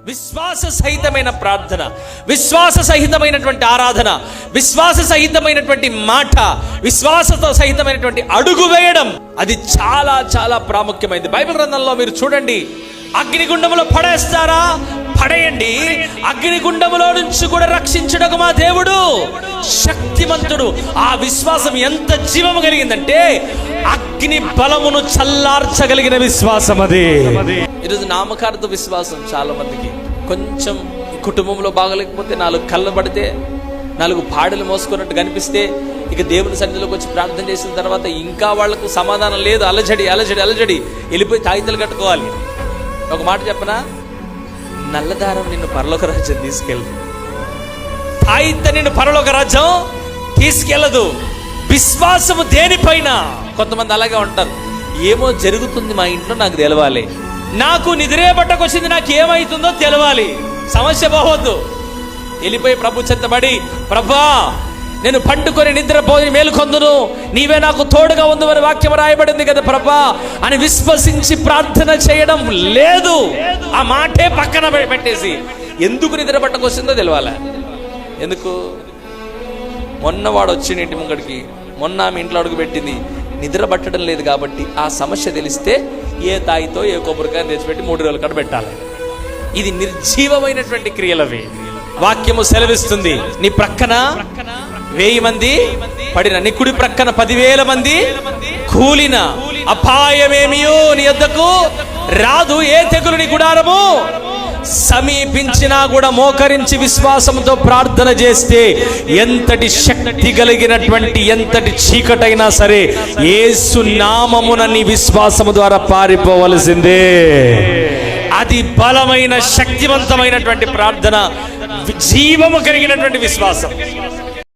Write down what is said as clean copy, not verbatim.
విశ్వాస సహితమైన ప్రార్థన, విశ్వాస సహితమైనటువంటి ఆరాధన, విశ్వాస సహితమైనటువంటి మాట, విశ్వాసతో సహితమైనటువంటి అడుగు వేయడం, అది చాలా చాలా ప్రాముఖ్యమైనది. బైబిల్ గ్రంథంలో మీరు చూడండి, అగ్నిగుండములో పడేస్తారా, పడేయండి, అగ్నిగుండములో నుంచి కూడా రక్షించుటకు మా దేవుడు శక్తిమంతుడు. ఆ విశ్వాసం ఎంత జీవము కలిగిందంటే అగ్ని బలమును చల్లార్చగలిగిన విశ్వాసం అది. ఈరోజు నామకార్థ విశ్వాసం చాలా మందికి. కొంచెం కుటుంబంలో బాగలేకపోతే, 4 కళ్ళు పడితే, 4 పాడలు మోసుకున్నట్టు కనిపిస్తే, ఇక దేవుని సన్నిధిలోకి వచ్చి ప్రార్థన చేసిన తర్వాత ఇంకా వాళ్లకు సమాధానం లేదు, అలజడి అలజడి అలజడి, వెళ్ళిపోయి తాయితలు కట్టుకోవాలి. ఒక మాట చెప్పనా, నల్లదారం నిన్ను పరలోక రాజ్యం తీసుకెళ్ళదు, తాయిత నిన్ను పరలోక రాజ్యం తీసుకెళ్ళదు. విశ్వాసము దేనిపైన? కొంతమంది అలాగే ఉంటారు, ఏమో జరుగుతుంది మా ఇంట్లో, నాకు తెలవాలి, నాకు నిద్రే పట్టకొచ్చింది, నాకు ఏమైతుందో తెలవాలి, సమస్య పోవద్దు. వెళ్ళిపోయి ప్రభు చెంతబడి, ప్రభా నేను పండుకొని నిద్రపోయి మేలుకొందును, నీవే నాకు తోడుగా ఉందని వాక్యం రాయబడింది కదా ప్రభా అని విశ్వసించి ప్రార్థన చేయడం లేదు. ఆ మాటే పక్కన పెట్టేసి ఎందుకు నిద్ర పట్టకొచ్చిందో తెలవాలా. ఎందుకు? మొన్న వాడు వచ్చిన ఇంటి ముంగడికి, మొన్న ఆమె ఇంట్లో అడుగు పెట్టింది, నిద్ర పట్టడం లేదు కాబట్టి ఆ సమస్య తెలిస్తే ఏ తాయితో ఏ కొబ్బరికాయ తెచ్చిపెట్టి 3 రోజుల కాడ పెట్టాలి. ఇది నిర్జీవమైనటువంటి క్రియలవి. వాక్యము సెలవిస్తుంది, నీ ప్రక్కన 1000 మంది పడిన, నీ కుడి ప్రక్కన 10,000 మంది కూలిన, అపాయమేమియో నీ యొద్దకు రాదు, ఏ తెగులు నీ గుడారము సమీపించినా కూడా మోకరించి విశ్వాసంతో ప్రార్థన చేస్తే ఎంతటి శక్తి కలిగినటువంటి ఎంతటి చీకటైనా సరే యేసు నామమున నీ విశ్వాసము ద్వారా పారిపోవలసిందే. అది బలమైన శక్తివంతమైనటువంటి ప్రార్థన, జీవము కలిగినటువంటి విశ్వాసం.